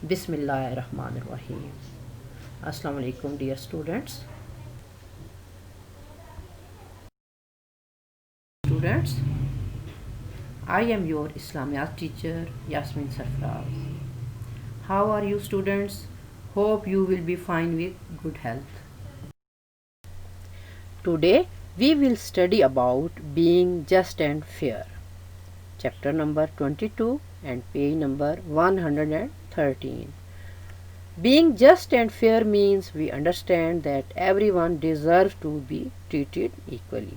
Bismillahirrahmanirrahim. Assalamu alaikum, dear students. I am your Islamiyat teacher Yasmin Sarfraz. How are you, students? Hope you will be fine with good health. Today we will study about being just and fair. Chapter number 22 and page number 113. Being just and fair means we understand that everyone deserves to be treated equally.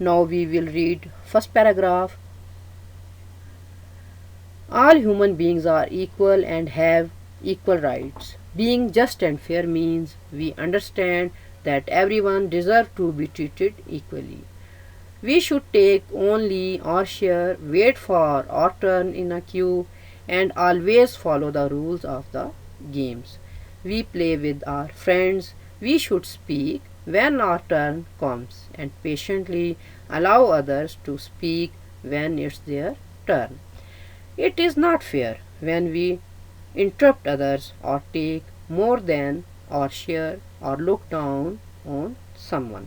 Now we will read first paragraph. All human beings are equal and have equal rights. Being just and fair means we understand that everyone deserves to be treated equally. We should take only our share, wait for our turn in a queue, and always follow the rules of the games. We play with our friends. We should speak when our turn comes and patiently allow others to speak when it's their turn. It is not fair when we interrupt others or take more than our share or look down on someone.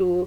2,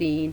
3,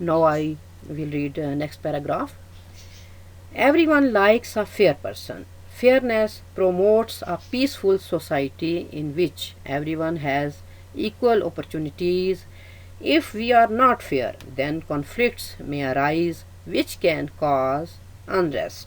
Now I will read next paragraph. Everyone likes a fair person. Fairness promotes a peaceful society in which everyone has equal opportunities. If we are not fair, then conflicts may arise which can cause unrest.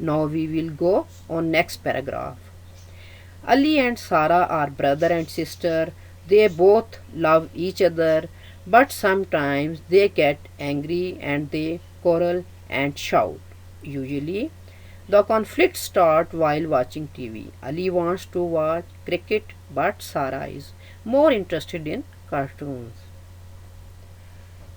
Now we will go on next paragraph. Ali and Sarah are brother and sister. They both love each other, but sometimes they get angry and they quarrel and shout. Usually, the conflict starts while watching TV. Ali wants to watch cricket, but Sarah is more interested in cartoons.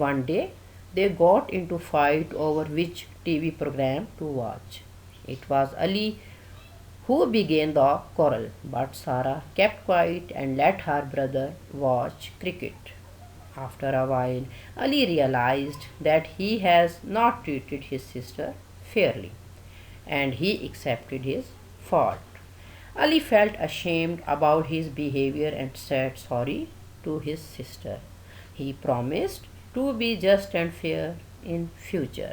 One day they got into fight over which TV program to watch. It was Ali who began the quarrel, but Sarah kept quiet and let her brother watch cricket. After a while, Ali realized that he has not treated his sister fairly, and he accepted his fault. Ali felt ashamed about his behavior and said sorry to his sister. He promised to be just and fair in future.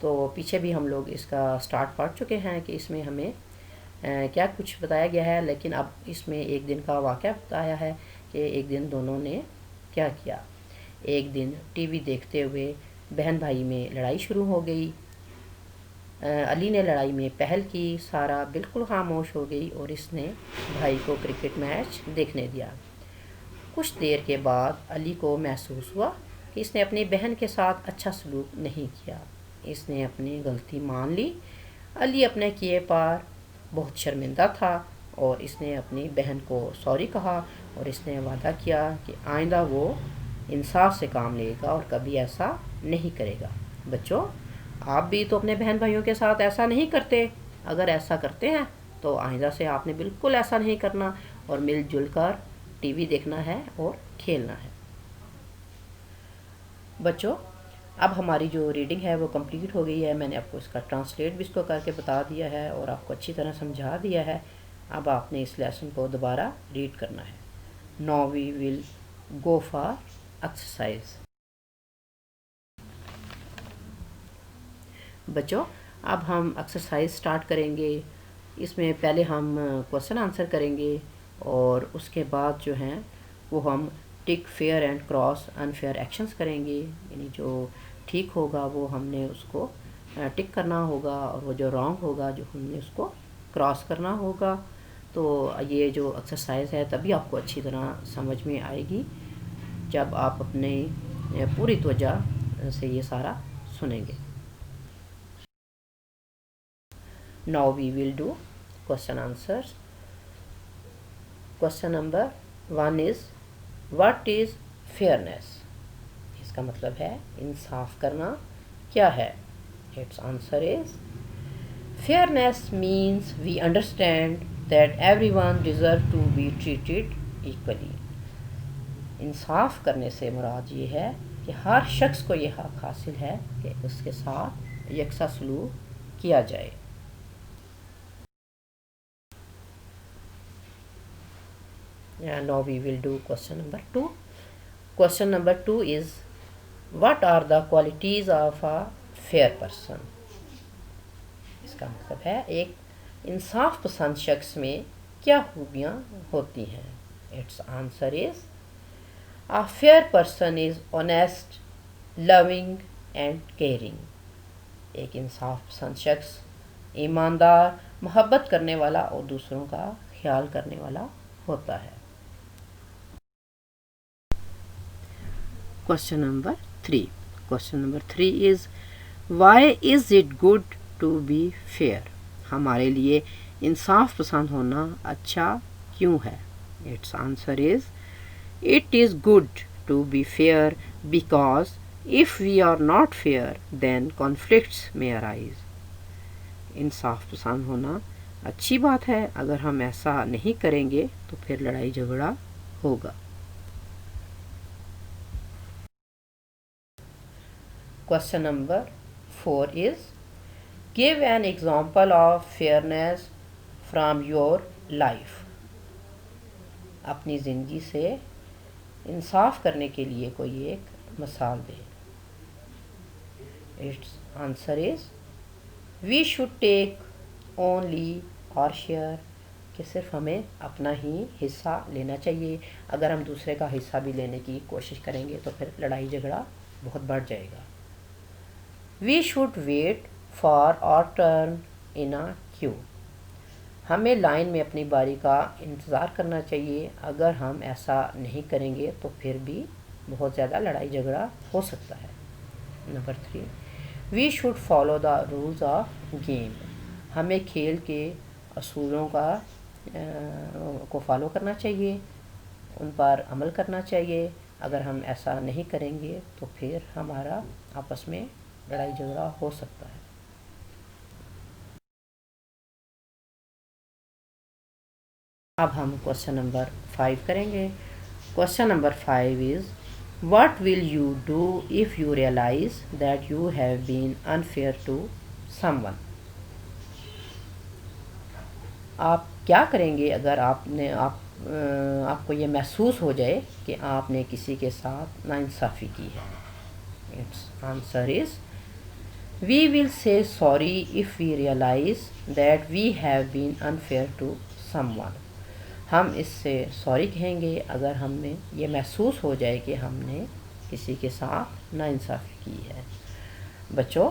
تو پیچھے بھی ہم لوگ اس کا start پڑھ چکے ہیں کہ اس میں ہمیں کیا کچھ بتایا گیا ہے، لیکن اب اس میں ایک دن کا واقعہ بتایا ہے کہ ایک دن دونوں نے کیا کیا۔ ایک دن ٹی وی دیکھتے ہوئے بہن بھائی میں لڑائی شروع ہو گئی۔ علی نے لڑائی میں پہل کی، سارا بالکل خاموش ہو گئی اور اس نے بھائی کو کرکٹ میچ دیکھنے دیا۔ کچھ دیر کے بعد علی کو محسوس ہوا کہ اس نے اپنی بہن کے ساتھ اچھا سلوک نہیں کیا۔ اس نے اپنی غلطی مان لی۔ علی اپنے کیے پر بہت شرمندہ تھا اور اس نے اپنی بہن کو سوری کہا اور اس نے وعدہ کیا کہ آئندہ وہ انصاف سے کام لے گا اور کبھی ایسا نہیں کرے گا۔ بچوں، آپ بھی تو اپنے بہن بھائیوں کے ساتھ ایسا نہیں کرتے۔ اگر ایسا کرتے ہیں تو آئندہ سے آپ نے بالکل ایسا نہیں کرنا اور مل جل کر ٹی وی دیکھنا ہے اور کھیلنا ہے۔ بچوں، اب ہماری جو ریڈنگ ہے وہ کمپلیٹ ہو گئی ہے۔ میں نے آپ کو اس کا ٹرانسلیٹ بھی اس کو کر کے بتا دیا ہے اور آپ کو اچھی طرح سمجھا دیا ہے۔ اب آپ نے اس لیسن کو دوبارہ ریڈ کرنا ہے۔ Now we will go for exercise۔ بچوں، اب ہم ایکسرسائز سٹارٹ کریں گے۔ اس میں پہلے ہم کوسچن آنسر کریں گے اور اس کے بعد جو ہیں وہ ہم tick fair and cross unfair actions کریں گے، یعنی جو ٹھیک ہوگا وہ ہم نے اس کو ٹک کرنا ہوگا اور وہ جو رانگ ہوگا جو ہم نے اس کو کراس کرنا ہوگا۔ تو یہ جو ایکسرسائز ہے تبھی آپ کو اچھی طرح سمجھ میں آئے گی جب آپ اپنے پوری توجہ سے یہ سارا سنیں گے۔ Now we will do question answers۔ Question number 1 is what is fairness؟ اس کا مطلب ہے انصاف کرنا کیا ہے؟ Its answer is fairness means we understand that everyone deserves to be treated equally۔ انصاف کرنے سے مراد یہ ہے کہ ہر شخص کو یہ حق حاصل ہے کہ اس کے ساتھ یکساں سلوک کیا جائے۔ Now we will do question number 2۔ Question number 2 is what are the qualities of a fair person؟ اس کا مطلب ہے ایک انصاف پسند شخص میں کیا خوبیاں ہوتی ہیں۔ Its answer is a fair person is honest, loving and caring۔ ایک انصاف پسند شخص ایماندار، محبت کرنے والا اور دوسروں کا خیال کرنے والا ہوتا ہے۔ Question number 3۔ Question number 3 is why is it good to be fair؟ ہمارے لیے انصاف پسند ہونا اچھا کیوں ہے؟ Its answer is it is good to be fair because if we are not fair then conflicts may arise۔ انصاف پسند ہونا اچھی بات ہے، اگر ہم ایسا نہیں کریں گے تو پھر لڑائی جھگڑا ہوگا۔ Question number 4 is give an example of fairness from your life۔ اپنی زندگی سے انصاف کرنے کے لیے کوئی ایک مثال دے۔ Its answer is we should take only our share، کہ صرف ہمیں اپنا ہی حصہ لینا چاہیے۔ اگر ہم دوسرے کا حصہ بھی لینے کی کوشش کریں گے تو پھر لڑائی جھگڑا بہت بڑھ جائے گا۔ We should wait for our turn in a queue۔ ہمیں لائن میں اپنی باری کا انتظار کرنا چاہیے۔ اگر ہم ایسا نہیں کریں گے تو پھر بھی بہت زیادہ لڑائی جھگڑا ہو سکتا ہے۔ Number 3 we should follow the rules of game۔ ہمیں کھیل کے اصولوں کو فالو کرنا چاہیے، ان پر عمل کرنا چاہیے۔ اگر ہم ایسا نہیں کریں گے تو پھر ہمارا آپس میں لڑائی جھگڑا ہو سکتا ہے۔ اب ہم کوسچن نمبر 5 کریں گے۔ Question number 5 is what will you do if you realise that you have been unfair to someone? آپ کیا کریں گے اگر آپ کو یہ محسوس ہو جائے کہ آپ نے کسی کے ساتھ ناانصافی کی ہے؟ Its answer is We will say sorry if we realize that we have been unfair to someone. ہم اس سے سوری کہیں گے اگر ہمیں یہ محسوس ہو جائے کہ ہم نے کسی کے ساتھ ناانصافی کی ہے. بچوں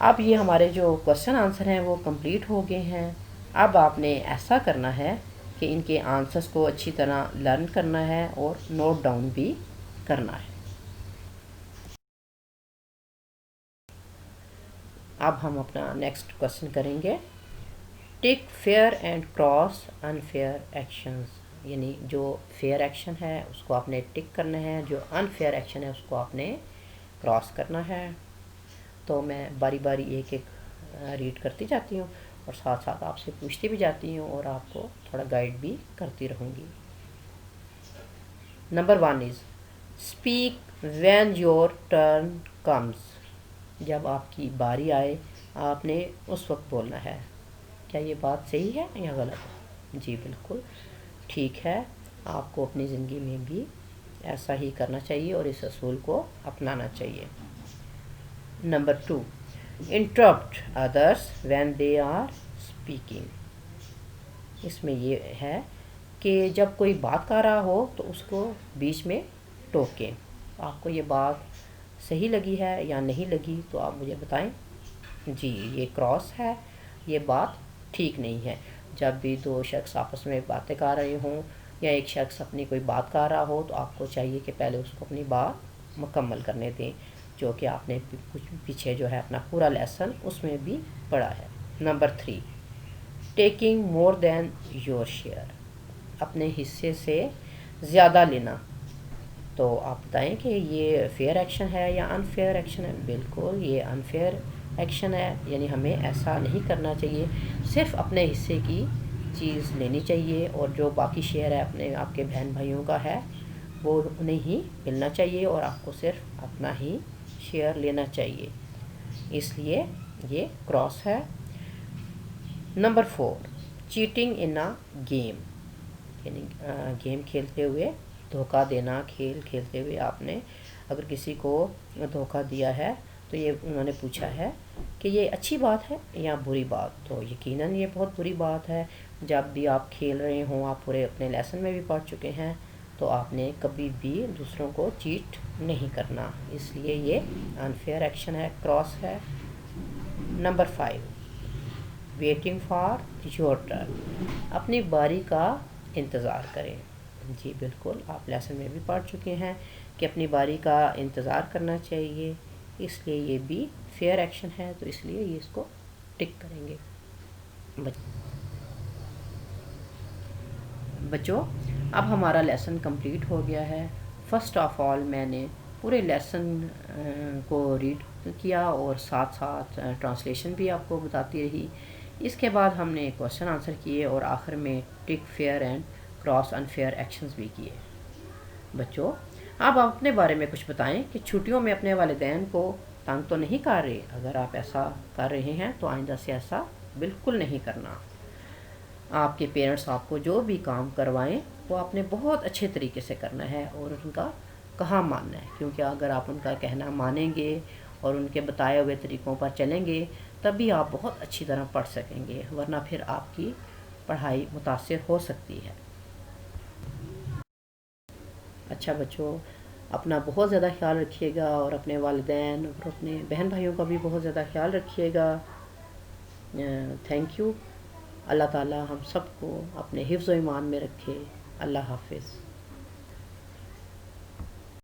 اب یہ ہمارے جو کوشچن آنسر ہیں وہ کمپلیٹ ہو گئے ہیں. اب آپ نے ایسا کرنا ہے کہ ان کے آنسرس کو اچھی طرح لرن کرنا ہے اور نوٹ ڈاؤن بھی کرنا ہے. اب ہم اپنا نیکسٹ کوشچن کریں گے. Tick fair and cross unfair actions. یعنی جو فیئر ایکشن ہے اس کو آپ نے ٹک کرنا ہے، جو انفیئر ایکشن ہے اس کو آپ نے کراس کرنا ہے. تو میں باری باری ایک ایک ریڈ کرتی جاتی ہوں اور ساتھ ساتھ آپ سے پوچھتی بھی جاتی ہوں اور آپ کو تھوڑا گائیڈ بھی کرتی رہوں گی. Number 1 is speak when your turn comes. جب آپ کی باری آئے آپ نے اس وقت بولنا ہے. کیا یہ بات صحیح ہے یا غلط ہے؟ جی بالکل ٹھیک ہے. آپ کو اپنی زندگی میں بھی ایسا ہی کرنا چاہیے اور اس اصول کو اپنانا چاہیے. Number 2 interrupt others when they are speaking. اس میں یہ ہے کہ جب کوئی بات کر رہا ہو تو اس کو بیچ میں ٹوکیں. آپ کو یہ بات صحیح لگی ہے یا نہیں لگی تو آپ مجھے بتائیں. جی یہ کراس ہے، یہ بات ٹھیک نہیں ہے. جب بھی دو شخص آپس میں باتیں کر رہے ہوں یا ایک شخص اپنی کوئی بات کر رہا ہو تو آپ کو چاہیے کہ پہلے اس کو اپنی بات مکمل کرنے دیں، جو کہ آپ نے کچھ پیچھے جو ہے اپنا پورا لیسن اس میں بھی پڑھا ہے. Number 3 taking more than your share. اپنے حصے سے زیادہ لینا. تو آپ بتائیں کہ یہ فیئر ایکشن ہے یا انفیئر ایکشن ہے؟ بالکل یہ انفیئر ایکشن ہے. یعنی ہمیں ایسا نہیں کرنا چاہیے. صرف اپنے حصے کی چیز لینی چاہیے اور جو باقی شیئر ہے اپنے آپ کے بہن بھائیوں کا ہے وہ انہیں ہی ملنا چاہیے اور آپ کو صرف اپنا ہی شیئر لینا چاہیے. اس لیے یہ کراس ہے. Number 4 cheating in a game. یعنی گیم کھیلتے ہوئے دھوکہ دینا. کھیل کھیلتے ہوئے آپ نے اگر کسی کو دھوکہ دیا ہے تو یہ انہوں نے پوچھا ہے کہ یہ اچھی بات ہے یا بری بات، تو یقیناً یہ بہت بری بات ہے. جب بھی آپ کھیل رہے ہوں، آپ پورے اپنے لیسن میں بھی پڑھ چکے ہیں، تو آپ نے کبھی بھی دوسروں کو چیٹ نہیں کرنا. اس لیے یہ انفیئر ایکشن ہے، کراس ہے. Number 5 waiting for your turn. اپنی باری کا انتظار کریں. جی بالکل آپ لیسن میں بھی پڑھ چکے ہیں کہ اپنی باری کا انتظار کرنا چاہیے. اس لیے یہ بھی فیئر ایکشن ہے، تو اس لیے یہ اس کو ٹک کریں گے. بچوں اب ہمارا لیسن کمپلیٹ ہو گیا ہے. فرسٹ آف آل میں نے پورے لیسن کو ریڈ کیا اور ساتھ ساتھ ٹرانسلیشن بھی آپ کو بتاتی رہی. اس کے بعد ہم نے کوشچن آنسر کیے اور آخر میں tick fair and cross unfair actions بھی کیے. بچوں اب آپ اپنے بارے میں کچھ بتائیں کہ چھٹیوں میں اپنے والدین کو تنگ تو نہیں کر رہے؟ اگر آپ ایسا کر رہے ہیں تو آئندہ سے ایسا بالکل نہیں کرنا. آپ کے پیرنٹس آپ کو جو بھی کام کروائیں وہ آپ نے بہت اچھے طریقے سے کرنا ہے اور ان کا کہا ماننا ہے، کیونکہ اگر آپ ان کا کہنا مانیں گے اور ان کے بتائے ہوئے طریقوں پر چلیں گے تبھی آپ بہت اچھی طرح پڑھ سکیں گے، ورنہ پھر آپ کی پڑھائی متاثر ہو سکتی ہے. اچھا بچوں اپنا بہت زیادہ خیال رکھیے گا اور اپنے والدین اور اپنے بہن بھائیوں کا بھی بہت زیادہ خیال رکھیے گا. Thank you. اللہ تعالی ہم سب کو اپنے حفظ و ایمان میں رکھے. اللہ حافظ.